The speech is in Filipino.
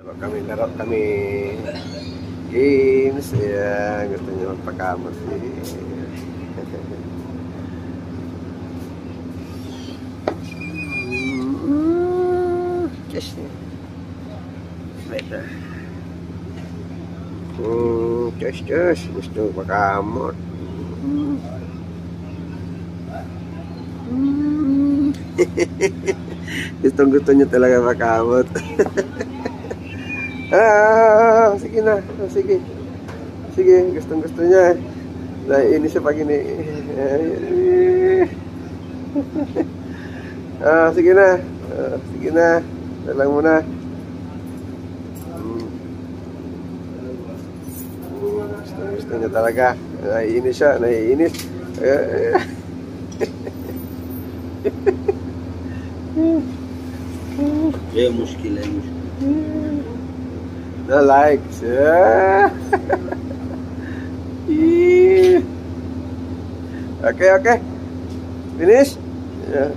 Kami laro, kami games. Ayan, gusto niya magpakamot si yes. Better. Yes. Gusto magpakamot. Gusto niya talaga makamot. Sige na. Sige. Gusto niya. Naiinis siya pag ini. Sige na. Talang muna. Gusto niya talaga. Naiinis siya. ये मुश्किल है The likes. Okay. Finish? Yeah.